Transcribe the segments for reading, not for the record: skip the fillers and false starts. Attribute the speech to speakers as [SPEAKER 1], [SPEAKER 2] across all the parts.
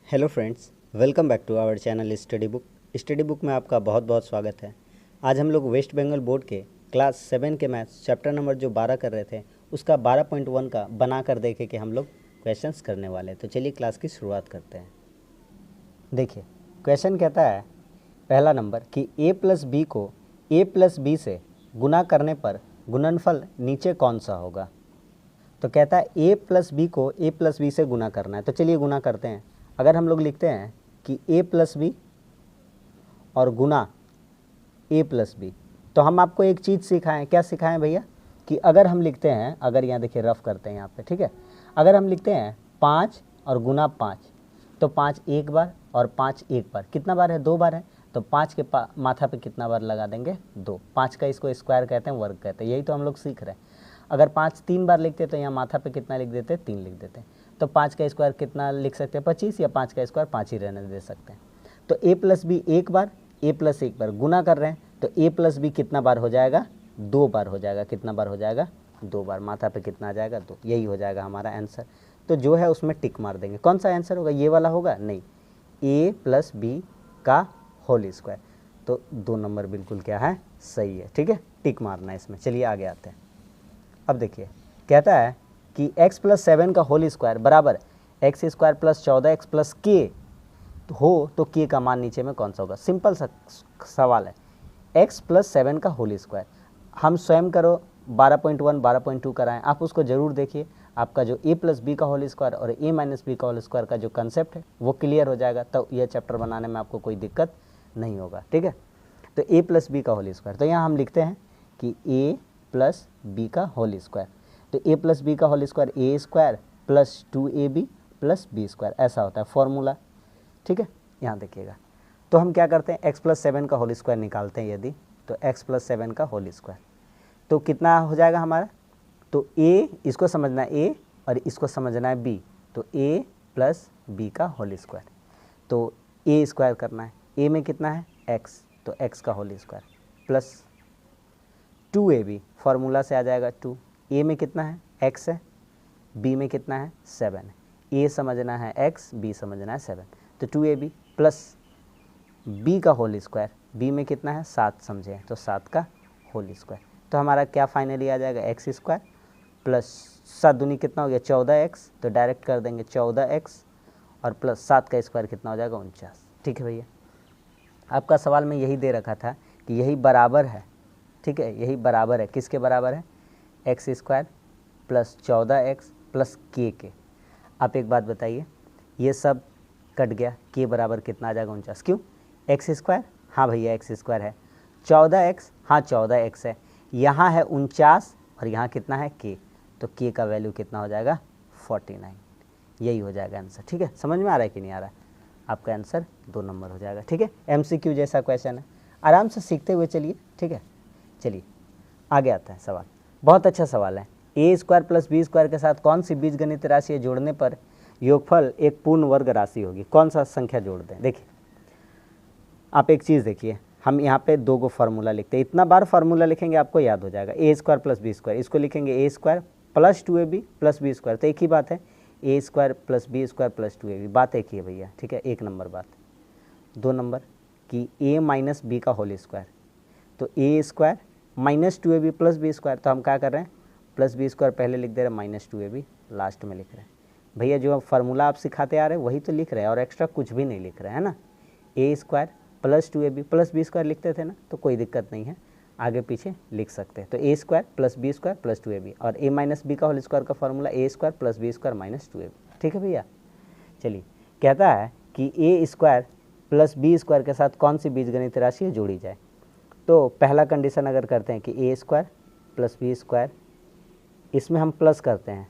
[SPEAKER 1] Hello friends, welcome back to our channel study book में आपका बहुत बहुत स्वागत है। आज हम लोग वेस्ट बंगाल बोर्ड के क्लास 7 के मैथ्स चैप्टर नंबर जो 12 कर रहे थे उसका 12.1 का बना कर देखे कि हम लोग क्वेश्चंस करने वाले हैं। तो चलिए क्लास की शुरुआत करते हैं। देखिए क्वेश्चन कहता है पहला नंबर कि a प्लस बी को a प्लस बी से गुना करने पर गुणनफल नीचे कौन सा होगा। तो कहता है a प्लस बी को a प्लस बी से गुना करना है। तो चलिए गुना करते हैं। अगर हम लोग लिखते हैं कि a प्लस बी और गुना a प्लस बी, तो हम आपको एक चीज़ सिखाएं। क्या सिखाएं भैया कि अगर हम लिखते हैं, अगर यहाँ देखिए रफ करते हैं यहाँ पे, ठीक है। अगर हम लिखते हैं 5 और गुना 5, तो 5 एक बार और 5 एक बार, कितना बार है? 2 बार है। तो 5 के माथा पे कितना बार लगा देंगे? 2। 5 का इसको स्क्वायर कहते हैं, वर्ग कहते हैं। यही तो हम लोग सीख रहे हैं। अगर 5 3 बार लिखते तो यहाँ माथा पे कितना लिख देते? 3 लिख देते। तो 5 का स्क्वायर कितना लिख सकते हैं? 25, या 5 का स्क्वायर 5 ही रहने दे सकते हैं। तो a प्लस बी एक बार, a प्लस एक बार गुना कर रहे हैं, तो a प्लस बी कितना बार हो जाएगा? 2 बार हो जाएगा। कितना बार हो जाएगा? 2 बार। माथा पे कितना आ जाएगा? 2। यही हो जाएगा हमारा आंसर। तो जो है उसमें टिक मार देंगे। कौन सा आंसर होगा? ये वाला होगा? नहीं, a प्लस बी का होल स्क्वायर। तो 2 नंबर बिल्कुल क्या है? सही है। ठीक है, टिक मारना है इसमें। चलिए आगे आते हैं। अब देखिए कहता है कि x प्लस 7 का होल स्क्वायर बराबर x square plus 14x plus के हो, तो के का मान नीचे में कौन सा होगा? सिंपल सा सवाल है। x प्लस 7 का होल स्क्वायर हम स्वयं करो 12.1 12.2 कराएं, आप उसको ज़रूर देखिए। आपका जो a प्लस बी का होल स्क्वायर और a माइनस बी का होल स्क्वायर का जो कंसेप्ट है वो क्लियर हो जाएगा। तो यह चैप्टर बनाने में आपको कोई दिक्कत नहीं होगा। ठीक है, तो a प्लस बी का होल स्क्वायर, तो यहाँ हम लिखते हैं कि a प्लस बी का होल स्क्वायर। तो a प्लस बी का whole square a square plus 2ab plus B square, ऐसा होता है फॉर्मूला। ठीक है, यहाँ देखिएगा। तो हम क्या करते हैं? x प्लस 7 का होल स्क्वायर निकालते हैं यदि, तो x प्लस 7 का होल स्क्वायर तो कितना हो जाएगा हमारा? तो a, इसको समझना है a और इसको समझना है b, तो a प्लस बी का होल स्क्वायर। तो a स्क्वायर करना है, a में कितना है? x, तो x का whole square plus 2ab, formula से आ जाएगा 2। a में कितना है? x है, b में कितना है? 7 है। a समझना है x, b समझना है 7, तो 2ab प्लस b का होल स्क्वायर, b में कितना है? 7 समझे, तो 7 का होल स्क्वायर। तो हमारा क्या फाइनली आ जाएगा? एक्स स्क्वायर प्लस 7 दूनी कितना हो गया? 14x, तो डायरेक्ट कर देंगे 14x और प्लस 7 का स्क्वायर कितना हो जाएगा? 49। ठीक है भैया, आपका सवाल में यही दे रखा था कि यही बराबर है। ठीक है, यही बराबर है। किसके बराबर है? X square plus 14x plus के। आप एक बात बताइए, ये सब कट गया, के बराबर कितना आ जाएगा? 49। क्यों? एक्स स्क्वायर, हाँ भैया एक्स स्क्वायर है। 14x, हाँ 14x है। यहाँ है 49 और यहाँ कितना है? के, तो के का वैल्यू कितना हो जाएगा? 49। यही हो जाएगा आंसर। ठीक है, समझ में आ रहा है कि नहीं आ रहा है? आपका आंसर 2 नंबर हो जाएगा। ठीक है, MCQ जैसा क्वेश्चन है, आराम से सीखते हुए चलिए। ठीक है, चलिए आगे आता है सवाल। बहुत अच्छा सवाल है। ए स्क्वायर प्लस बी स्क्वायर के साथ कौन सी बीजगणित राशि जोड़ने पर योगफल एक पूर्ण वर्ग राशि होगी? कौन सा संख्या जोड़ दें? देखिए आप एक चीज़ देखिए, हम यहाँ पे 2 को फार्मूला लिखते हैं। इतना बार फार्मूला लिखेंगे आपको याद हो जाएगा। ए स्क्वायर प्लस बी स्क्वायर, इसको लिखेंगे A square plus 2ab plus B square, तो एक ही बात है। ए square plus B square plus 2ab, बात एक ही है भैया। ठीक है, 1 नंबर बात। 2 नंबर कि a माइनस बी का होल स्क्वायर, तो ए square minus 2ab plus B square, तो हम क्या कर रहे हैं? प्लस बी स्क्वायर पहले लिख दे रहे हैं, माइनस 2ab लास्ट में लिख रहे हैं। भैया जो फार्मूला आप सिखाते आ रहे हैं वही तो लिख रहे हैं और एक्स्ट्रा कुछ भी नहीं लिख रहे हैं ना। A square plus 2ab plus B square लिखते थे ना, तो कोई दिक्कत नहीं है, आगे पीछे लिख सकते हैं। तो ए square plus B square plus 2ab, और ए माइनस बी का होल स्क्वायर का formula A square plus B square minus 2ab। ठीक है भैया, चलिए कहता है कि A square plus B square के साथ कौन सी बीजगणित राशि जोड़ी जाए? तो पहला कंडीशन अगर करते हैं कि A square plus B square, इसमें हम प्लस करते हैं,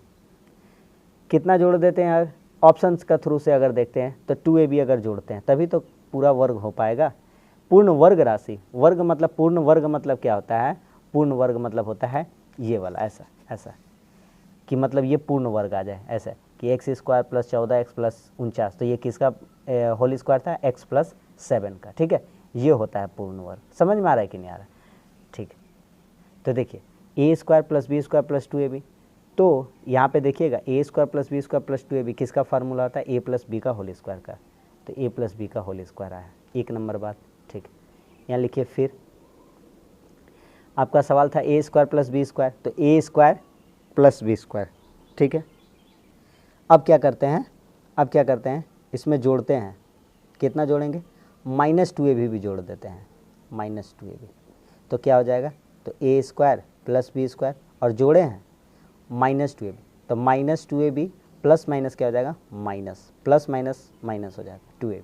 [SPEAKER 1] कितना जोड़ देते हैं? अगर ऑप्शंस का थ्रू से अगर देखते हैं तो 2ab अगर जोड़ते हैं तभी तो पूरा वर्ग हो पाएगा। पूर्ण वर्ग राशि, वर्ग मतलब पूर्ण वर्ग मतलब क्या होता है? पूर्ण वर्ग मतलब होता है ये वाला, ऐसा ऐसा कि मतलब ये पूर्ण वर्ग आ जाए, ऐसा कि x square plus 14x plus 49, तो ये किसका होल स्क्वायर था? x प्लस 7 का। ठीक है, ये होता है पूर्ण वर्ग। समझ में आ रहा है कि नहीं आ रहा है? ठीक है, तो देखिए ए square plus B square plus 2ab, तो यहाँ पे देखिएगा A square plus B square plus 2ab किसका फार्मूला होता है, ए प्लस बी का होल स्क्वायर का, तो ए प्लस बी का होल स्क्वायर आया, 1 नंबर बात। ठीक, यहाँ लिखिए फिर आपका सवाल था A square plus B square, तो ए स्क्वायर प्लस बी स्क्वायर। ठीक है, अब क्या करते हैं, इसमें जोड़ते हैं, कितना जोड़ेंगे, -2ab भी जोड़ देते हैं, -2ab, तो क्या हो जाएगा, तो ए स्क्वायर प्लस बी स्क्वायर और जोड़े हैं -2ab, तो -2ab प्लस माइनस क्या हो जाएगा, माइनस, प्लस माइनस माइनस हो जाएगा 2ab,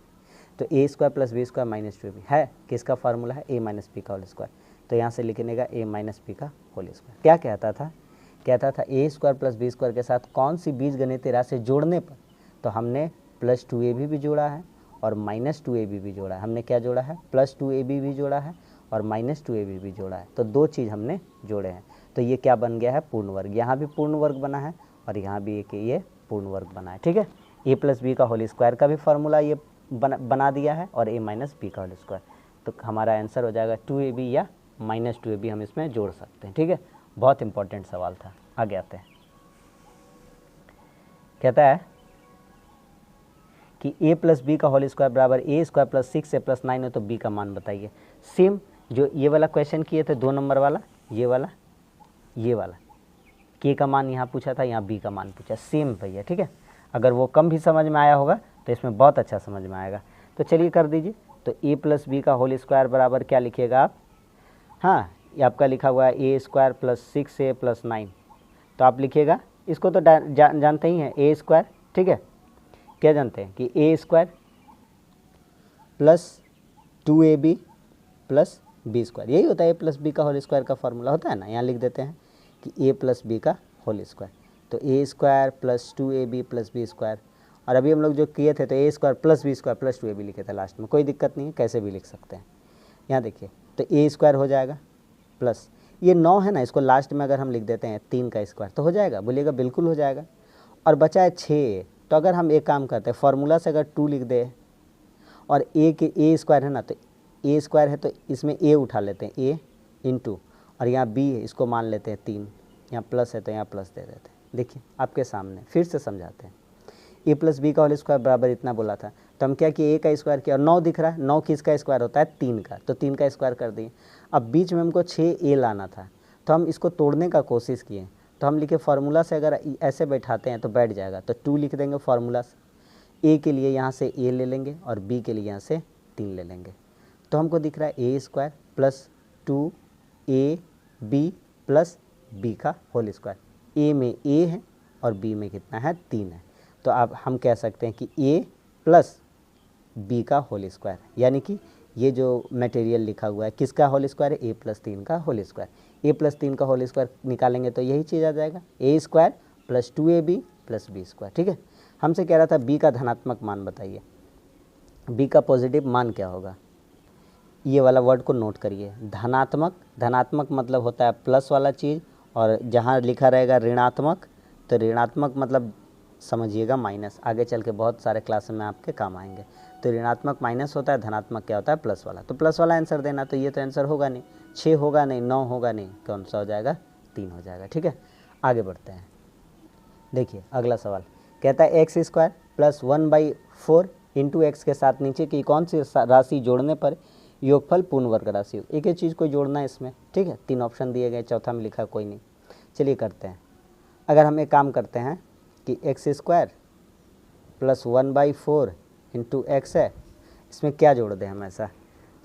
[SPEAKER 1] तो ए square plus B square -2ab है, किसका फार्मूला है, a माइनस बी का होल स्क्वायर, तो यहाँ से लिखने का a माइनस बी का होल स्क्वायर। क्या कहता था A square plus B square के साथ कौन सी बीजगणितीय राशि जोड़ने पर, तो हमने +2ab भी जोड़ा है और -2ab भी जोड़ा है, हमने क्या जोड़ा है, +2ab भी जोड़ा है और -2ab भी जोड़ा है, तो 2 चीज़ हमने जोड़े हैं, तो ये क्या बन गया है, पूर्ण वर्ग, यहाँ भी पूर्ण वर्ग बना है और यहाँ भी एक ये पूर्ण वर्ग बना है। ठीक है, a प्लस बी का होल स्क्वायर का भी फार्मूला ये बना दिया है और a माइनस बी का होल स्क्वायर, तो हमारा आंसर हो जाएगा 2ab या -2ab हम इसमें जोड़ सकते हैं। ठीक है, बहुत इंपॉर्टेंट सवाल था। आगे आते हैं, कहता है कि a प्लस बी का होल स्क्वायर बराबर a square plus 6a plus 9 हो तो b का मान बताइए। सेम जो ये वाला क्वेश्चन किए थे 2 नंबर वाला, ये वाला k का मान यहाँ पूछा था, यहाँ b का मान पूछा, सेम भैया। ठीक है, अगर वो कम भी समझ में आया होगा तो इसमें बहुत अच्छा समझ में आएगा, तो चलिए कर दीजिए। तो a प्लस बी का होल स्क्वायर बराबर क्या लिखिएगा आप, हाँ ये आपका लिखा हुआ है a square plus 6a plus 9, तो आप लिखिएगा, इसको तो जानते ही हैं a स्क्वायर। ठीक है, क्या जानते हैं कि a square plus 2ab plus B square, यही होता है a प्लस बी का होल स्क्वायर का फॉर्मूला होता है ना, यहाँ लिख देते हैं कि a प्लस बी का होल स्क्वायर, तो a square plus 2ab plus B square, और अभी हम लोग जो किए थे तो a square plus B square plus 2ab लिखे थे लास्ट में, कोई दिक्कत नहीं है, कैसे भी लिख सकते हैं। यहाँ देखिए, तो a स्क्वायर हो जाएगा प्लस ये 9 है ना, इसको लास्ट में अगर हम लिख देते हैं 3 का स्क्वायर तो हो जाएगा, बोलिएगा बिल्कुल हो जाएगा, और बचा है 6, तो अगर हम एक काम करते हैं फार्मूला से अगर 2 लिख दे और a स्क्वायर है ना, तो a स्क्वायर है तो इसमें a उठा लेते हैं, a इंटू, और यहाँ b है इसको मान लेते हैं 3, यहाँ प्लस है तो यहाँ प्लस दे देते हैं। देखिए आपके सामने फिर से समझाते हैं, a प्लस बी का होल स्क्वायर बराबर इतना बोला था, तो हम क्या किए, a का स्क्वायर किया और 9 दिख रहा है, 9 किसका स्क्वायर होता है, 3 का, तो 3 का स्क्वायर कर दिए। अब बीच में हमको 6a लाना था, तो हम इसको तोड़ने का कोशिश किए, तो हम लिखे फार्मूला से अगर ऐसे बैठाते हैं तो बैठ जाएगा, तो 2 लिख देंगे फार्मूला से, a के लिए यहाँ से a ले लेंगे और b के लिए यहाँ से 3 ले लेंगे, तो हमको दिख रहा है a square plus 2ab plus b का होल स्क्वायर, a में a है और b में कितना है, 3 है, तो अब हम कह सकते हैं कि a प्लस b का होल स्क्वायर, यानी कि ये जो मटेरियल लिखा हुआ है किसका होल स्क्वायर है, a प्लस 3 का होल स्क्वायर, a प्लस 3 का होल स्क्वायर निकालेंगे तो यही चीज़ आ जाएगा, a square plus 2ab plus b square. ठीक है, हमसे कह रहा था b का धनात्मक मान बताइए, b का पॉजिटिव मान क्या होगा, ये वाला वर्ड को नोट करिए, धनात्मक मतलब होता है प्लस वाला चीज़, और जहाँ लिखा रहेगा ऋणात्मक तो ऋणात्मक मतलब समझिएगा माइनस, आगे चल के बहुत सारे क्लास में आपके काम आएंगे, तो ऋणात्मक माइनस होता है, धनात्मक क्या होता है, प्लस वाला, तो प्लस वाला आंसर देना, तो ये तो आंसर होगा नहीं, 6 होगा नहीं, 9 होगा नहीं, कौन सा हो जाएगा, 3 हो जाएगा। ठीक है, आगे बढ़ते हैं, देखिए अगला सवाल कहता है x square plus 1/4 into x के साथ नीचे की कौन सी राशि जोड़ने पर योगफल पूर्ण वर्ग राशि हो, एक ही चीज़ को जोड़ना है इसमें। ठीक है, 3 ऑप्शन दिए गए, चौथा में लिखा कोई नहीं, चलिए करते हैं। अगर हम एक काम करते हैं कि x square plus 1/4 into x है, इसमें क्या जोड़ दें हम ऐसा,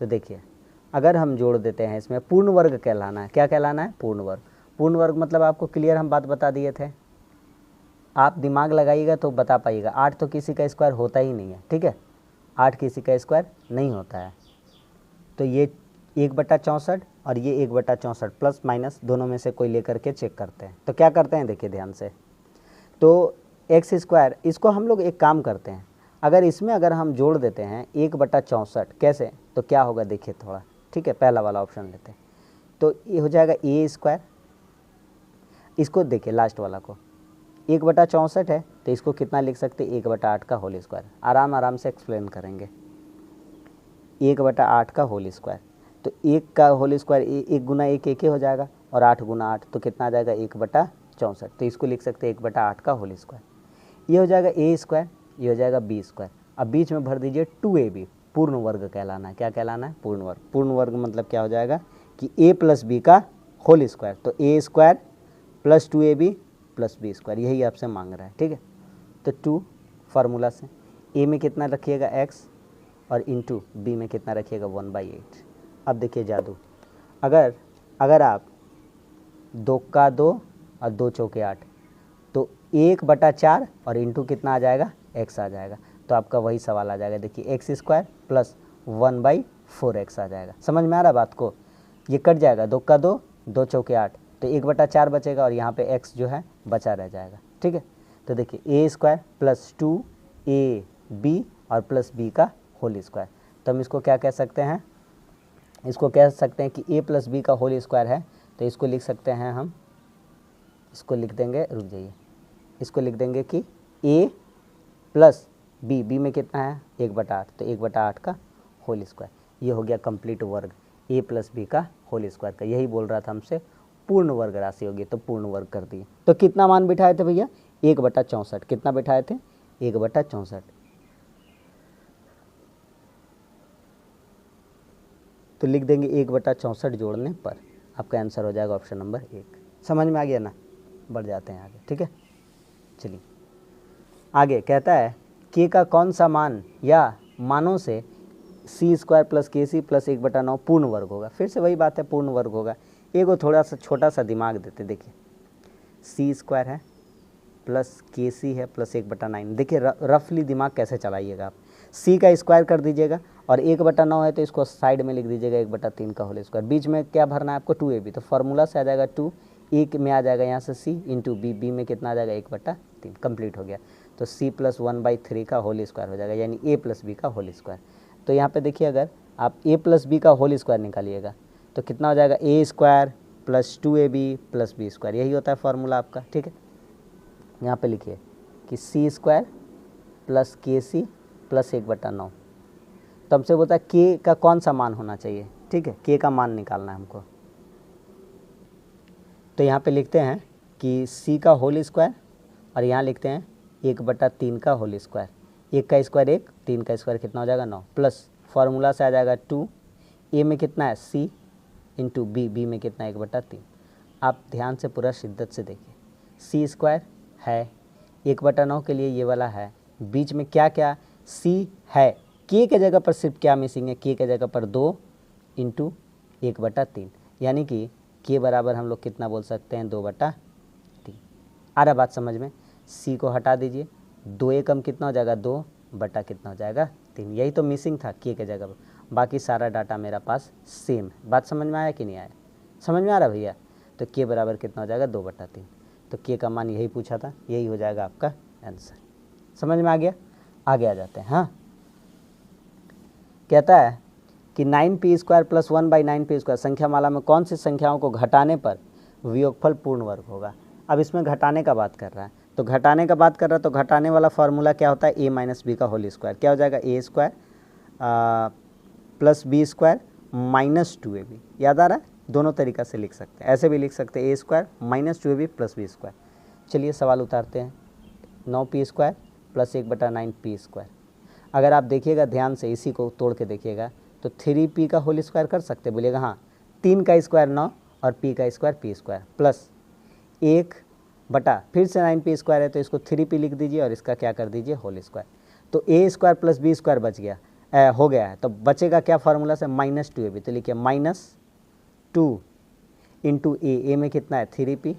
[SPEAKER 1] तो देखिए अगर हम जोड़ देते हैं इसमें पूर्ण वर्ग कहलाना है, क्या कहलाना है, पूर्ण वर्ग। पूर्ण वर्ग मतलब आपको क्लियर हम बात बता दिए थे, आप दिमाग लगाइएगा तो बता पाइएगा। 8 तो किसी का स्क्वायर होता ही नहीं है, ठीक है, 8 किसी का स्क्वायर नहीं होता है, तो ये 1/64 और ये 1/64 प्लस माइनस दोनों में से कोई लेकर के चेक करते हैं। तो क्या करते हैं, देखिए ध्यान से, तो एक्स स्क्वायर इसको हम लोग एक काम करते हैं, अगर इसमें अगर हम जोड़ देते हैं 1/64 कैसे, तो क्या होगा देखिए थोड़ा, ठीक है, पहला वाला ऑप्शन लेते हैं, तो ये हो जाएगा ए स्क्वायर, इसको देखिए लास्ट वाला को 1/64 है तो इसको कितना लिख सकते हैं, 1/8 का होल स्क्वायर, आराम से एक्सप्लेन करेंगे, 1/8 का होल स्क्वायर, तो 1 का होल स्क्वायर 1 गुना 1 1 हो जाएगा और 8 गुना 8 तो कितना आ जाएगा 1/4, 64, तो इसको लिख सकते हैं 1/8 का होल स्क्वायर। ये हो जाएगा ए स्क्वायर, ये हो जाएगा बी स्क्वायर। अब बीच में भर दीजिए 2ab, पूर्ण वर्ग कहलाना है। क्या कहलाना है? पूर्ण वर्ग। पूर्ण वर्ग मतलब क्या हो जाएगा कि a प्लस बी का होल स्क्वायर, तो ए square plus 2ab plus B square, यही आपसे मांग रहा है। ठीक है, तो 2 फार्मूला से a में कितना रखिएगा x और इंटू बी में कितना रखिएगा 1/8। अब देखिए जादू, अगर आप 2 का 2 और 2 चौके 8, तो 1/4 और इंटू कितना आ जाएगा? x आ जाएगा। तो आपका वही सवाल आ जाएगा, देखिए एक्स स्क्वायर प्लस 1/4x आ जाएगा। समझ में आ रहा बात को? ये कट जाएगा, 2 का 2, 2 चौके 8, तो 1/4 बचेगा और यहाँ पे x जो है बचा रह जाएगा। ठीक है, तो देखिए ए स्क्वायर प्लस 2ab और प्लस बी का होल स्क्वायर। तो हम इसको क्या कह सकते हैं? इसको कह सकते हैं कि a प्लस बी का होल स्क्वायर है, तो इसको लिख सकते हैं हम, इसको लिख देंगे, रुक जाइए, इसको लिख देंगे कि a प्लस बी में कितना है? 1/8, तो 1/8 का होल स्क्वायर। ये हो गया कंप्लीट वर्ग a प्लस बी का होल स्क्वायर का। यही बोल रहा था हमसे पूर्ण वर्ग राशि होगी, तो पूर्ण वर्ग कर दिए। तो कितना मान बिठाए थे भैया? 1/64। कितना बिठाए थे? 1/64। तो लिख देंगे 1/64 जोड़ने पर आपका आंसर हो जाएगा ऑप्शन नंबर 1। समझ में आ गया ना? बढ़ जाते हैं आगे। ठीक है, चलिए आगे कहता है k का कौन सा मान या मानों से सी स्क्वायर प्लस के सी प्लस 1/9 पूर्ण वर्ग होगा। फिर से वही बात है, पूर्ण वर्ग होगा। एक थोड़ा सा छोटा सा दिमाग देते, देखिए सी स्क्वायर है प्लस के सी है प्लस 1/9। देखिए रफली दिमाग कैसे चलाइएगा आप। सी का स्क्वायर कर दीजिएगा और 1/9 है तो इसको साइड में लिख दीजिएगा 1/3 का होल स्क्वायर। बीच में क्या भरना है आपको? 2ab, तो फार्मूला से आ जाएगा 2, एक में आ जाएगा यहाँ से सी इंटू बी में कितना आ जाएगा? 1/3। कंप्लीट हो गया। तो सी प्लस 1/3 का होल स्क्वायर हो जाएगा, यानी ए प्लस बी का होल स्क्वायर। तो यहाँ पे देखिए अगर आप ए प्लस बी का होल स्क्वायर निकालिएगा तो कितना हो जाएगा? ए square plus 2ab plus B square, यही होता है फार्मूला आपका। ठीक है, यहाँ पे लिखिए कि सी स्क्वायर प्लस के सी प्लस 1/9। तो हमसे बोलता है के का कौन सा मान होना चाहिए। ठीक है, के का मान निकालना है हमको। तो यहाँ पे लिखते हैं कि सी का होल स्क्वायर और यहाँ लिखते हैं 1/3 का होल स्क्वायर। 1 का स्क्वायर 1, 3 का स्क्वायर कितना हो जाएगा? 9, प्लस फार्मूला से आ जाएगा 2, ए में कितना है? सी इंटू बी में कितना है? 1/3। आप ध्यान से पूरा शिद्दत से देखिए, सी स्क्वायर है, 1/9 के लिए ये वाला है, बीच में क्या क्या सी है, के के जगह पर सिर्फ क्या मिसिंग है? के के जगह पर 2 इंटू 1/3, यानी कि के बराबर हम लोग कितना बोल सकते हैं? 2/3। आ रहा बात समझ में? सी को हटा दीजिए, 2 एकम कितना हो जाएगा? 2 बटा कितना हो जाएगा? 3। यही तो मिसिंग था के जगह पर, बाकी सारा डाटा मेरा पास सेम है। बात समझ में आया कि नहीं आया? समझ में आ रहा भैया? तो के बराबर कितना हो जाएगा? 2/3। तो के का मान यही पूछा था, यही हो जाएगा आपका आंसर। समझ में आ गया? आगे आ जाते हैं। हाँ, कहता है कि 9p square plus 1/9p square संख्या माला में कौन सी संख्याओं को घटाने पर वियोगफल पूर्ण वर्ग होगा। अब इसमें घटाने का बात कर रहा है, तो घटाने का बात कर रहा है तो घटाने वाला फार्मूला क्या होता है? a माइनस बी का होल स्क्वायर। क्या हो जाएगा? ए square plus B square minus 2ab। याद आ रहा है? दोनों तरीक़ा से लिख सकते हैं, ऐसे भी लिख सकते हैं a square minus 2ab plus B square. चलिए सवाल उतारते हैं। 9p square plus 1/9p square. अगर आप देखिएगा ध्यान से, इसी को तोड़ के देखिएगा तो 3p का होल स्क्वायर कर सकते, बोलिएगा हाँ। 3 का स्क्वायर 9 और p का स्क्वायर p स्क्वायर प्लस 1 बटा फिर से 9p स्क्वायर है तो इसको 3p लिख दीजिए और इसका क्या कर दीजिए? Whole square. तो ए स्क्वायर प्लस बी स्क्वायर बच गया, हो गया है। तो बचेगा क्या फार्मूला से? Minus 2ab। तो लिखिए -2 इंटू ए में कितना है? 3p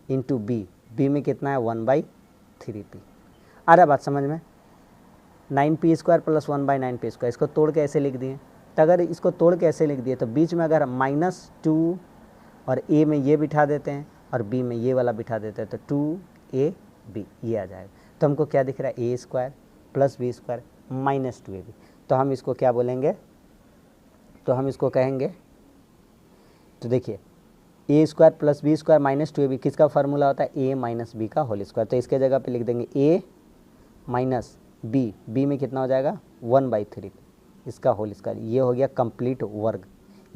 [SPEAKER 1] इंटू बी में कितना है? 1/3p। आ रहा बात समझ में? 9p square plus 1/9p square, इसको तोड़ के ऐसे लिख दिए। तो अगर इसको तोड़ के ऐसे लिख दिए तो बीच में अगर -2 और a में ये बिठा देते हैं और b में ये वाला बिठा देते हैं तो 2ab ये आ जाएगा। तो हमको क्या दिख रहा है? ए square plus B square minus 2ab। तो हम इसको क्या बोलेंगे? तो हम इसको कहेंगे, तो देखिए ए square plus B square minus 2ab किसका फार्मूला होता है? ए माइनस बी का होल स्क्वायर। तो इसके जगह पे लिख देंगे ए माइनस बी में कितना हो जाएगा? 1/3 इसका होल स्क्वायर। ये हो गया कंप्लीट वर्ग,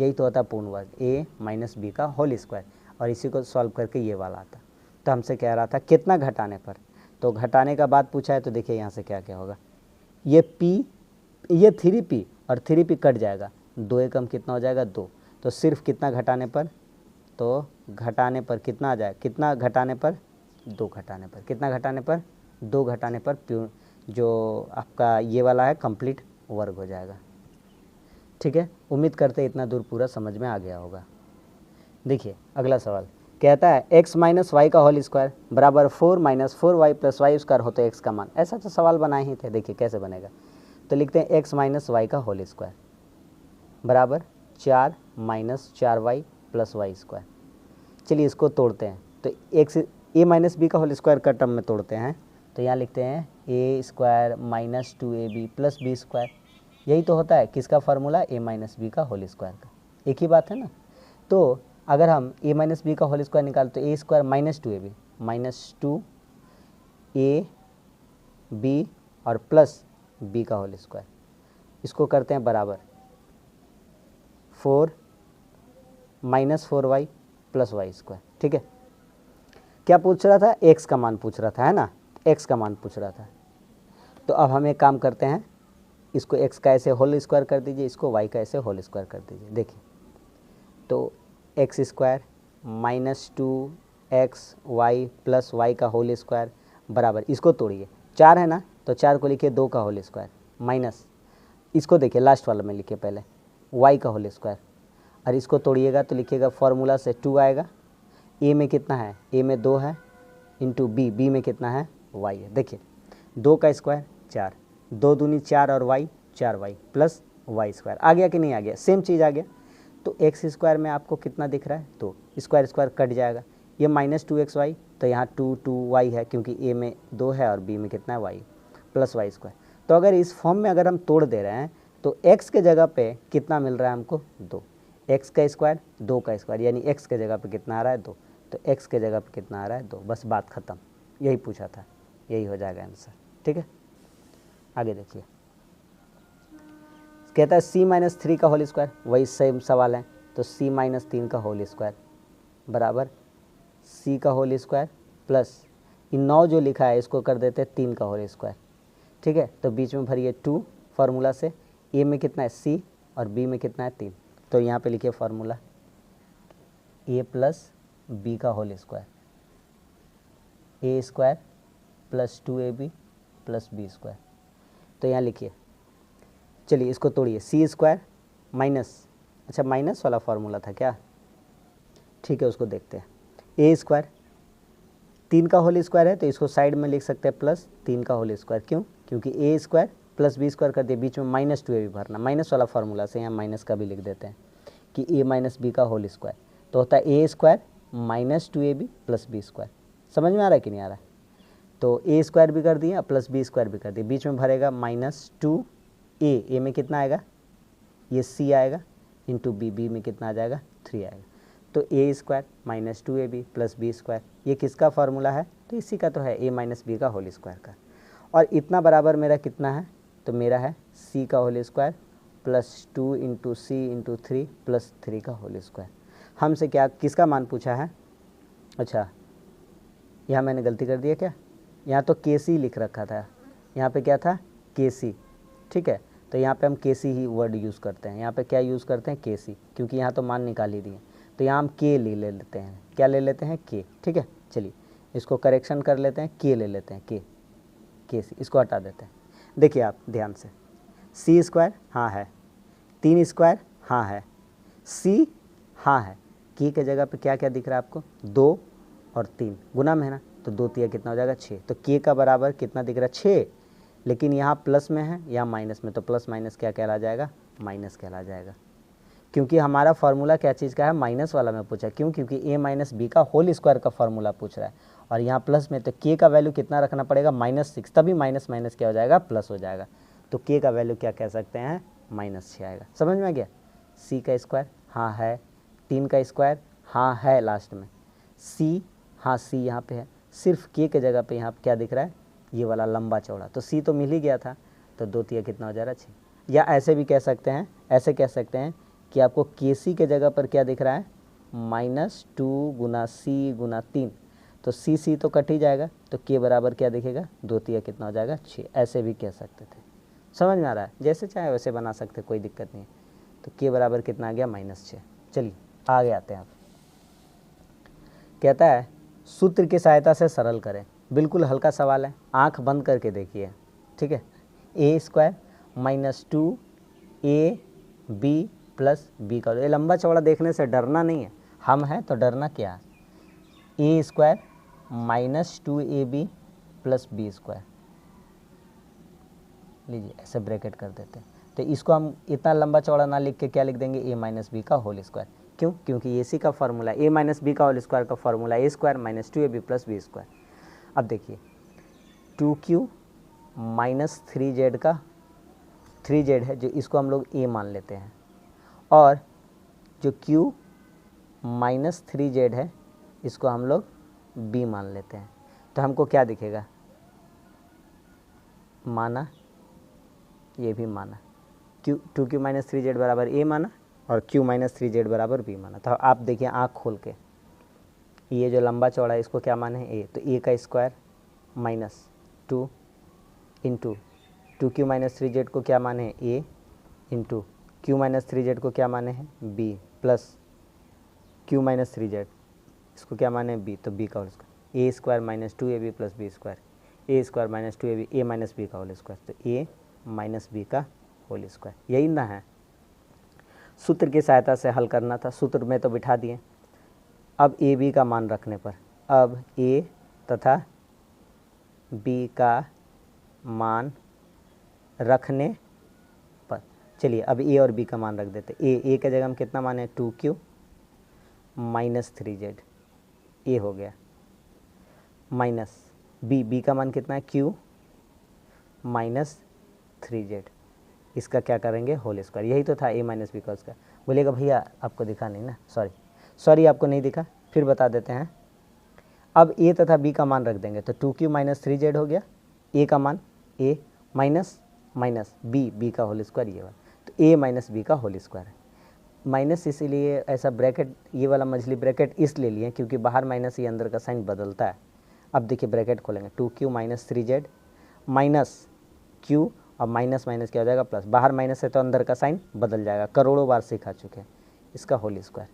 [SPEAKER 1] यही तो होता है पूर्ण वर्ग, ए माइनस बी का होल स्क्वायर। और इसी को सॉल्व करके ये वाला आता। तो हमसे कह रहा था कितना घटाने पर, तो घटाने का बात पूछा है तो देखिए यहाँ से क्या क्या होगा, ये ये 3p और 3p कट जाएगा, 2 एकम कितना हो जाएगा 2, तो सिर्फ कितना घटाने पर, तो घटाने पर कितना आ जाए, कितना घटाने पर 2 घटाने पर, कितना घटाने पर 2 घटाने पर जो आपका ये वाला है कंप्लीट वर्ग हो जाएगा। ठीक है, उम्मीद करते हैं इतना दूर पूरा समझ में आ गया होगा। देखिए अगला सवाल कहता है x माइनस वाई का होल स्क्वायर बराबर 4 minus 4y plus y square हो तो x का मान, ऐसा तो सवाल बनाए ही थे। देखिए कैसे बनेगा, तो लिखते हैं x माइनस वाई का होल स्क्वायर बराबर 4 minus 4y plus y square. चलिए इसको तोड़ते हैं, तो x a माइनस बी का होल स्क्वायर का टर्म में तोड़ते हैं, तो यहाँ लिखते हैं a square minus 2ab plus B square. यही तो होता है किसका फार्मूला, a माइनस बी का होल स्क्वायर का, एक ही बात है ना। तो अगर हम a माइनस बी का होल स्क्वायर निकालें तो a square minus 2ab minus 2ab और प्लस b का होल स्क्वायर, इसको करते हैं बराबर 4 minus 4y plus y square. ठीक है, क्या पूछ रहा था, x का मान पूछ रहा था, है ना, x का मान पूछ रहा था। तो अब हम एक काम करते हैं, इसको x का ऐसे होल स्क्वायर कर दीजिए, इसको y का ऐसे होल स्क्वायर कर दीजिए। देखिए तो X square minus 2xy plus Y का होल स्क्वायर बराबर, इसको तोड़िए, 4 है ना, तो 4 को लिखिए 2 का होल स्क्वायर माइनस, इसको देखिए लास्ट वाला में लिखिए पहले y का होल स्क्वायर, और इसको तोड़िएगा तो लिखिएगा फॉर्मूला से 2 आएगा, a में कितना है, a में 2 है इंटू b में कितना है y है। देखिए 2 का स्क्वायर 4, 2 दूनी 4 और y 4y plus y square, आ गया कि नहीं आ गया, सेम चीज़ आ गया। तो एक्स स्क्वायर में आपको कितना दिख रहा है, तो स्क्वायर स्क्वायर कट जाएगा, ये माइनस 2xy, तो यहाँ 2y है क्योंकि a में 2 है और b में कितना है y प्लस वाई स्क्वायर। तो अगर इस फॉर्म में अगर हम तोड़ दे रहे हैं तो x के जगह पे कितना मिल रहा है हमको 2, x का स्क्वायर 2 का स्क्वायर, यानी x के जगह पे कितना आ रहा है 2, तो x के जगह पे कितना आ रहा है 2, बस बात ख़त्म, यही पूछा था, यही हो जाएगा आंसर। ठीक है, आगे देखिए कहता है c माइनस 3 का होल स्क्वायर, वही सेम सवाल है, तो c माइनस 3 का होल स्क्वायर बराबर c का होल स्क्वायर प्लस इन 9 जो लिखा है इसको कर देते हैं 3 का होल स्क्वायर। ठीक है, तो बीच में भरिए 2 फार्मूला से, a में कितना है c और b में कितना है 3, तो यहाँ पे लिखिए फार्मूला a प्लस b का whole square, a square plus 2ab plus b square. तो यहाँ लिखिए, चलिए इसको तोड़िए, सी स्क्वायर माइनस, अच्छा माइनस वाला फार्मूला था क्या, ठीक है उसको देखते हैं, ए स्क्वायर 3 का होल स्क्वायर है तो इसको साइड में लिख सकते हैं प्लस 3 का होल स्क्वायर, क्यों, क्योंकि ए स्क्वायर प्लस बी स्क्वायर कर दिए, बीच में माइनस 2ab भरना, माइनस वाला फार्मूला से यहाँ माइनस का भी लिख देते हैं कि ए माइनस बी का होल स्क्वायर, तो होता है ए square minus 2ab plus B square. समझ में आ रहा है कि नहीं आ रहा है, तो ए स्क्वायर भी कर दिया प्लस बी स्क्वायर भी कर दिया, बीच में भरेगा माइनस 2a में कितना आएगा, ये c आएगा इंटू बी में कितना आ जाएगा 3 आएगा, तो ए square minus 2ab plus B square, ये किसका फार्मूला है, तो इसी का तो है, a माइनस बी का होल स्क्वायर का। और इतना बराबर मेरा कितना है, तो मेरा है c का होल स्क्वायर प्लस 2 इंटू सी इंटू 3 प्लस 3 का होल स्क्वायर। हमसे क्या किसका मान पूछा है, अच्छा यहाँ मैंने गलती कर दिया क्या, यहाँ तो KC लिख रखा था, यहाँ पे क्या था KC। ठीक है, तो यहाँ पे हम KC ही वर्ड यूज़ करते हैं, यहाँ पे क्या यूज़ करते हैं KC, क्योंकि यहाँ तो मान निकाल ही दिए, तो यहाँ हम K ले लेते हैं, क्या ले लेते हैं K। ठीक है, चलिए इसको करेक्शन कर लेते हैं, K ले लेते हैं, KC, इसको हटा देते हैं। देखिए आप ध्यान से, C स्क्वायर हाँ है, 3 स्क्वायर हाँ है, C हाँ है, K के जगह पे क्या क्या दिख रहा है आपको, 2 और 3 गुना में है ना, तो 2 3 कितना हो जाएगा 6, तो K का बराबर कितना दिख रहा है 6, लेकिन यहाँ प्लस में है यहाँ माइनस में, तो प्लस माइनस क्या कहला जाएगा, माइनस कहला जाएगा, क्योंकि हमारा फार्मूला क्या चीज़ का है, माइनस वाला में पूछा, क्यों, क्योंकि a माइनस बी का होल स्क्वायर का फार्मूला पूछ रहा है, और यहाँ प्लस में, तो k का वैल्यू कितना रखना पड़ेगा -6, तभी माइनस माइनस क्या हो जाएगा प्लस हो जाएगा, तो k का वैल्यू क्या कह सकते हैं -6 आएगा। समझ में आ गया, c का स्क्वायर हाँ है, 3 का स्क्वायर हाँ है लास्ट में, c हाँ c यहाँ पे है, सिर्फ k के जगह पे यहाँ क्या दिख रहा है, ये वाला लंबा चौड़ा, तो c तो मिल ही गया था, तो 2 3 कितना हो जा रहा है 6। या ऐसे भी कह सकते हैं, ऐसे कह सकते हैं कि आपको KC के जगह पर क्या दिख रहा है -2 गुना c गुना 3, तो सी सी तो कट ही जाएगा, तो के बराबर क्या दिखेगा, 2 तिया कितना हो जाएगा 6, ऐसे भी कह सकते थे। समझ में आ रहा है, जैसे चाहे वैसे बना सकते, कोई दिक्कत नहीं है। तो के बराबर कितना आ गया -6। चलिए आगे आते हैं। आप कहता है सूत्र की सहायता से सरल करें। बिल्कुल हल्का सवाल है, आंख बंद करके देखिए, ठीक है। a² -2 ab प्लस बी का, ये लंबा चौड़ा देखने से डरना नहीं है, हम हैं तो डरना क्या है। a² -2ab प्लस b², लीजिए ऐसे ब्रैकेट कर देते हैं। तो इसको हम इतना लंबा चौड़ा ना लिख के क्या लिख देंगे, a माइनस बी का होल स्क्वायर। क्यों, क्योंकि AC का फार्मूला a माइनस बी का होल स्क्वायर का formula a² -2ab plus b²। अब देखिए 2q -3z का 3z है, जो इसको हम लोग a मान लेते हैं, और जो q -3z है इसको हम लोग b मान लेते हैं। तो हमको क्या दिखेगा, माना, ये भी माना, q 3z बराबर a माना और q -3z बराबर b माना। तो आप देखिए आँख खोल के, ये जो लंबा चौड़ा है इसको क्या माने है a, तो a का स्क्वायर -2 इंटू 2q -3z को क्या माने है a इंटू q -3z को क्या माने हैं b प्लस q -3z इसको क्या माने b, तो b का whole square, a² -2ab plus b², a² -2ab a minus B का होल स्क्वायर, तो a माइनस बी का होल स्क्वायर, यही ना है। सूत्र की सहायता से हल करना था, सूत्र में तो बिठा दिए। अब ए बी का मान रखने पर, अब a तथा b का मान रखने पर, चलिए अब a और b का मान रख देते। a के जगह हम कितना माने 2q -3z, a हो गया, माइनस b का मान कितना है q -3z, इसका क्या करेंगे होल स्क्वायर, यही तो था a माइनस बी का उसका। बोलिएगा भैया आपको दिखा नहीं ना, सॉरी आपको नहीं दिखा, फिर बता देते हैं। अब a तथा b का मान रख देंगे, तो 2q -3z हो गया, a का मान a माइनस माइनस b का होल स्क्वायर, ये वाला, तो a माइनस बी का होल स्क्वायर है। माइनस इसीलिए ऐसा ब्रैकेट, ये वाला मछली ब्रैकेट इसलिए लिए क्योंकि बाहर माइनस ये अंदर का साइन बदलता है। अब देखिए ब्रैकेट खोलेंगे, 2q -3z माइनस q, और माइनस माइनस क्या हो जाएगा प्लस, बाहर माइनस है तो अंदर का साइन बदल जाएगा, करोड़ों बार सिखा चुके हैं, इसका होल स्क्वायर।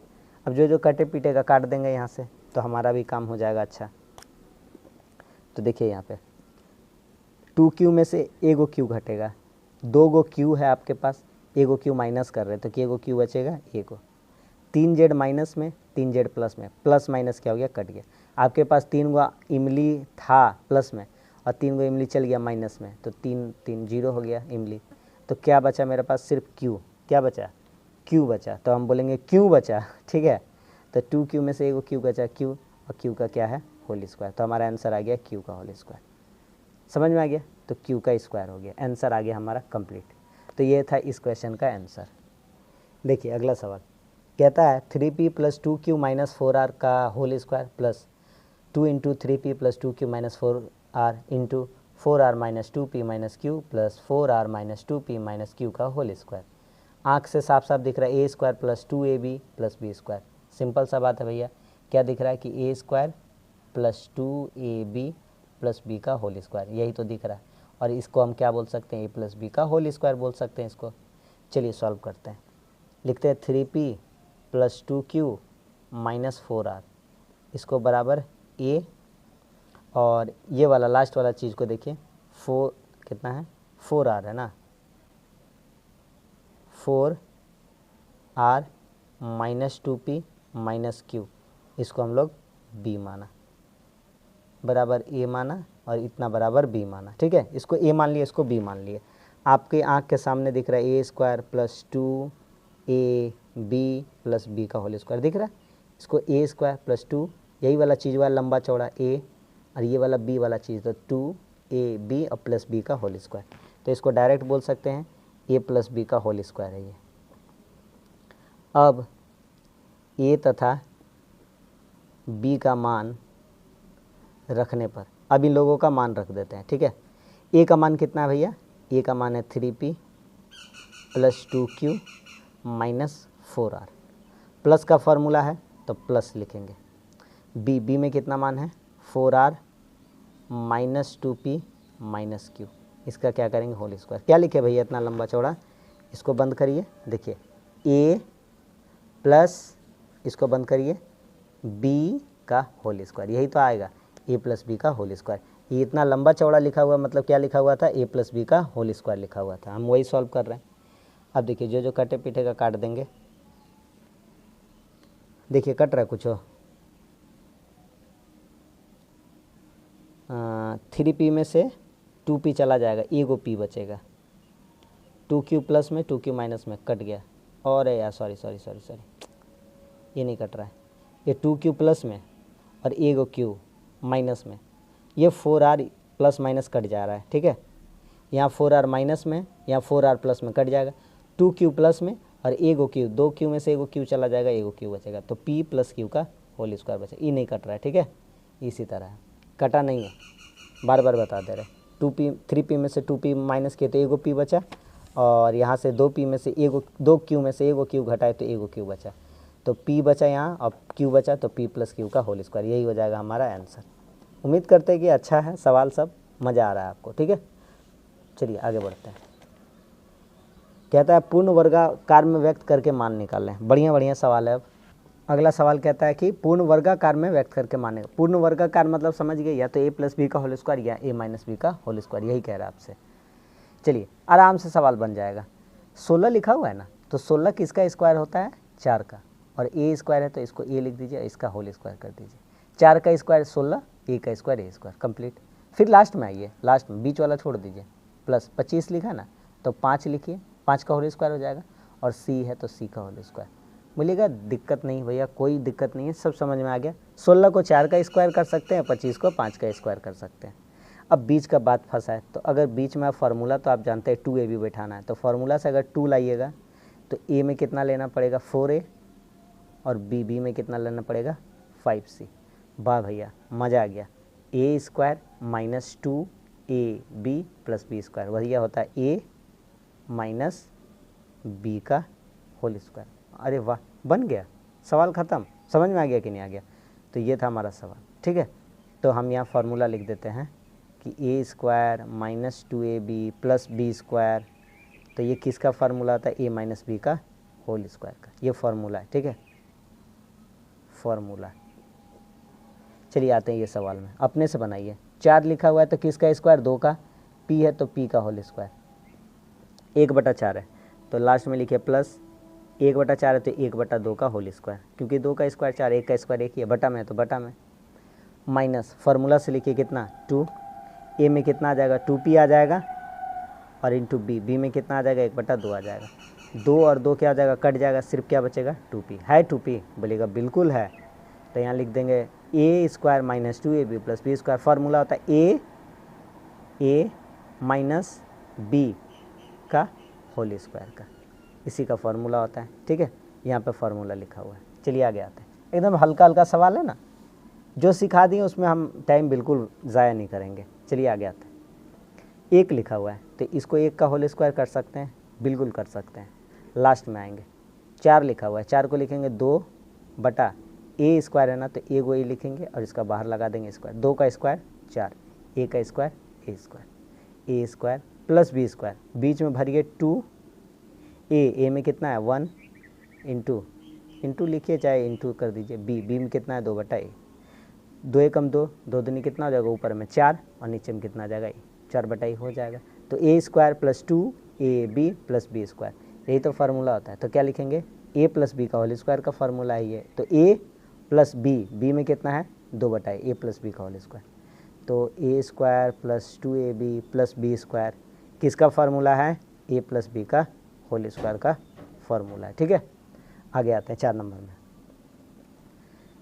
[SPEAKER 1] अब जो जो कटे पीटेगा काट देंगे यहाँ से, तो हमारा भी काम हो जाएगा अच्छा। तो देखिए यहाँ पे 2q में से एगो q घटेगा, 2 गो q है आपके पास, एगो q माइनस कर रहे हैं, तो कि एगो q बचेगा, एगो 3z माइनस में 3z प्लस में, प्लस माइनस क्या हो गया कट गया। आपके पास 3 गो इमली था प्लस में और 3 गो इमली चल गया माइनस में, तो 3 3 0 हो गया इमली। तो क्या बचा मेरे पास, सिर्फ q, क्या बचा q बचा, तो हम बोलेंगे q बचा, ठीक है। तो 2q में से एगो q बचा q, और q का क्या है होल स्क्वायर, तो हमारा आंसर आ गया q का होल स्क्वायर। समझ में आ गया, तो q का स्क्वायर हो गया, आंसर आ गया हमारा कंप्लीट। तो ये था इस क्वेश्चन का आंसर। देखिए अगला सवाल कहता है 3p + 2q - 4r का whole square plus 2 × 3p + 2q - 4r into 4r - 2p - q plus 4r - 2p - q का होल स्क्वायर। आँख से साफ साफ दिख रहा है a² + 2ab + b²। सिंपल सा बात है भैया, क्या दिख रहा है कि a² + 2ab + b का होल स्क्वायर, यही तो दिख रहा है। और इसको हम क्या बोल सकते हैं, a + b का होल स्क्वायर बोल सकते हैं इसको। चलिए सॉल्व करते हैं, लिखते हैं 3p + 2q - 4r, इसको बराबर a, और ये वाला लास्ट वाला चीज़ को देखिए 4 कितना है 4r है ना, 4r - 2p - q, इसको हम लोग b माना, बराबर a माना, और इतना बराबर b माना, ठीक है। इसको a मान लिया, इसको b मान लिए। आपके आँख के सामने दिख रहा है a² + 2ab + b का होल स्क्वायर दिख रहा है। इसको a² + 2, यही वाला चीज़ वाला लंबा चौड़ा a, और ये वाला b वाला चीज़, तो 2ab और प्लस b का होल स्क्वायर। तो इसको डायरेक्ट बोल सकते हैं a + b का होल स्क्वायर है ये। अब a तथा b का मान रखने पर, अब इन लोगों का मान रख देते हैं, ठीक है। a का मान कितना है भैया, a का मान है 3p + 2q - 4r, प्लस का फॉर्मूला है तो प्लस लिखेंगे। b में कितना मान है 4r minus 2p minus q, इसका क्या करेंगे होल स्क्वायर। क्या लिखे भैया इतना लंबा चौड़ा, इसको बंद करिए, देखिए a प्लस इसको बंद करिए b का होल स्क्वायर, यही तो आएगा a प्लस बी का होल स्क्वायर। ये इतना लंबा चौड़ा लिखा हुआ मतलब क्या लिखा हुआ था, a प्लस बी का होल स्क्वायर लिखा हुआ था, हम वही सॉल्व कर रहे हैं। अब देखिए जो जो कटे पीटे का काट देंगे, देखिए कट रहा है कुछ हो, 3p में से 2p चला जाएगा, एगो p बचेगा, 2q प्लस में 2q माइनस में कट गया, और यार सॉरी सॉरी सॉरी सॉरी ये नहीं कट रहा है, ये 2q प्लस में और एगो q माइनस में, ये 4r प्लस माइनस कट जा रहा है, ठीक है। यहाँ 4r माइनस में, यहाँ 4r प्लस में कट जाएगा, 2q प्लस में और एगो q, 2q में से एगो q चला जाएगा, एगो q बचेगा, तो p प्लस q का होल स्क्वायर बचेगा। ये नहीं कट रहा है, ठीक है, इसी तरह है, कटा नहीं है, बार बार बता दे रहे। 2p 3p में से 2p माइनस किए तो एगो p बचा, और यहाँ से 2p में से एगो 2q में से एगो q घटाए तो एगो q बचा, तो p बचा यहाँ और q बचा, तो p प्लस q का होल स्क्वायर, यही हो जाएगा हमारा आंसर। उम्मीद करते हैं कि अच्छा है सवाल, सब मज़ा आ रहा है आपको, ठीक है। चलिए आगे बढ़ते हैं। कहता है पूर्ण वर्गाकार में व्यक्त करके मान निकालें, बढ़िया बढ़िया सवाल है। अब अगला सवाल कहता है कि पूर्ण वर्गाकार में व्यक्त करके मानेगा। पूर्ण वर्गाकार मतलब समझ गए, या तो a प्लस बी का होल स्क्वायर या a माइनस बी का होल स्क्वायर, यही कह रहा है आपसे। चलिए आराम से सवाल बन जाएगा। 16 लिखा हुआ है ना, तो 16 किसका स्क्वायर होता है, 4 का, और a स्क्वायर है तो इसको a लिख दीजिए, इसका होल स्क्वायर कर दीजिए। 4 का स्क्वायर 16, a का स्क्वायर a स्क्वायर, कंप्लीट। फिर लास्ट में आइए, लास्ट में बीच वाला छोड़ दीजिए, प्लस 25 लिखा ना, तो 5 लिखिए, 5 का होल स्क्वायर हो जाएगा, और c है तो c का होल स्क्वायर मिलेगा। दिक्कत नहीं भैया, कोई दिक्कत नहीं है, सब समझ में आ गया। 16 को 4 का स्क्वायर कर सकते हैं, 25 को 5 का स्क्वायर कर सकते हैं। अब बीच का बात फंसा है, तो अगर बीच में फार्मूला, तो आप जानते हैं 2a भी बैठाना है, तो फार्मूला से अगर 2 लाइएगा तो a में कितना लेना पड़ेगा 4a, और b में कितना लेना पड़ेगा 5c। वाह भैया मज़ा आ गया। a square minus 2ab plus b square, भैया होता है a माइनस b का होल स्क्वायर। अरे वाह, बन गया, सवाल ख़त्म। समझ में आ गया कि नहीं आ गया, तो ये था हमारा सवाल, ठीक है। तो हम यहाँ फार्मूला लिख देते हैं कि a square minus 2ab plus b square, तो ये किसका फार्मूला आता है, a माइनस बी का होल स्क्वायर का, ये फार्मूला है, ठीक है, फार्मूला। चलिए आते हैं ये सवाल में, अपने से बनाइए। 4 लिखा हुआ है तो किसका स्क्वायर, 2 का, p है तो p का होल स्क्वायर, 1/4 है तो लास्ट में लिखिए प्लस, 1/4 है तो 1/2 का होल स्क्वायर, क्योंकि 2 का स्क्वायर 4, 1 का स्क्वायर 1 ही है, बटा में तो बटा में, माइनस फार्मूला से लिखिए कितना 2, a में कितना आ जाएगा 2p आ जाएगा, और इंटू b में कितना आ जाएगा 1/2 आ जाएगा, 2 और 2 क्या आ जाएगा, कट जाएगा, सिर्फ क्या बचेगा 2p है। 2p बोलेगा बिल्कुल है, तो यहाँ लिख देंगे a square minus 2ab plus B square, formula होता है a माइनस b का होल स्क्वायर का, इसी का फार्मूला होता है, ठीक है। यहाँ पे फार्मूला लिखा हुआ है। चलिए आगे आते हैं, एकदम हल्का हल्का सवाल है ना, जो सिखा दिए उसमें हम टाइम बिल्कुल ज़ाया नहीं करेंगे। चलिए आगे आते हैं। 1 लिखा हुआ है तो इसको 1 का होल स्क्वायर कर सकते हैं, बिल्कुल कर सकते हैं, लास्ट में आएंगे। 4 लिखा हुआ है, 4 को लिखेंगे 2/a स्क्वायर है ना, तो एगो a लिखेंगे और इसका बाहर लगा देंगे स्क्वायर, 2 का स्क्वायर 4, a का square a square, a square plus b square, बीच में भरिए 2a में कितना है 1, इंटू लिखिए चाहे इंटू कर दीजिए, b में कितना है 2/a, 2 एकम 2, 2 दूनी कितना हो जाएगा, ऊपर में 4 और नीचे में कितना आ जाएगा 4/a हो जाएगा। तो a square plus 2ab plus b square, यही तो फार्मूला होता है। तो क्या लिखेंगे, a प्लस बी का होल स्क्वायर का फार्मूला है ये, तो a प्लस b में कितना है 2/a, a प्लस बी का होल स्क्वायर, तो a square plus 2ab plus b square किसका फार्मूला है, a प्लस बी का होल स्क्वायर का फार्मूला है, ठीक है। आगे आते हैं 4 नंबर में,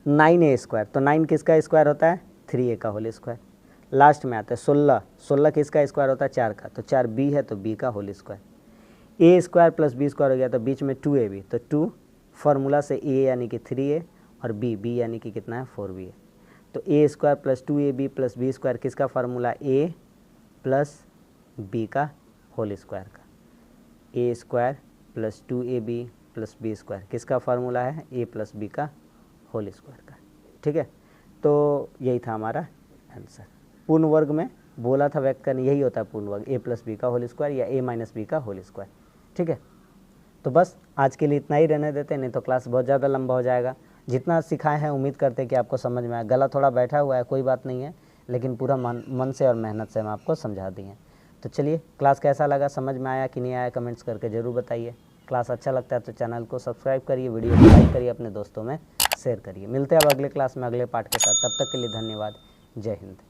[SPEAKER 1] 9a स्क्वायर, तो 9 किसका स्क्वायर होता है 3a का होल स्क्वायर। लास्ट में आते हैं 16 किसका स्क्वायर होता है 4 का, तो 4b है तो b का whole square. a square plus b square हो गया, तो बीच में 2ab, तो 2 फार्मूला से a यानी कि 3a, और b यानी कि कितना है 4b है, तो a square plus 2ab plus b square किसका फार्मूला, a प्लस b का होल स्क्वायर का, a square plus 2ab plus b square किसका फार्मूला है, a प्लस b का होल स्क्वायर का, ठीक है। तो यही था हमारा आंसर। पूर्ण वर्ग में बोला था व्यक्तकरण यही होता है पूर्ण वर्ग, a प्लस बी का होल स्क्वायर या a माइनस बी का होल स्क्वायर। ठीक है, तो बस आज के लिए इतना ही रहने देते हैं, नहीं तो क्लास बहुत ज़्यादा लंबा हो जाएगा। जितना सिखाए हैं उम्मीद करते हैं कि आपको समझ में आया। गला थोड़ा बैठा हुआ है, कोई बात नहीं है, लेकिन पूरा मन से और मेहनत से हम आपको समझा दिए हैं। तो चलिए, क्लास कैसा लगा, समझ में आया कि नहीं आया, कमेंट्स करके ज़रूर बताइए। क्लास अच्छा लगता है तो चैनल को सब्सक्राइब करिए, वीडियो को लाइक करिए, अपने दोस्तों में शेयर करिए। मिलते हैं अब अगले क्लास में अगले पार्ट के साथ। तब तक के लिए धन्यवाद। जय हिंद।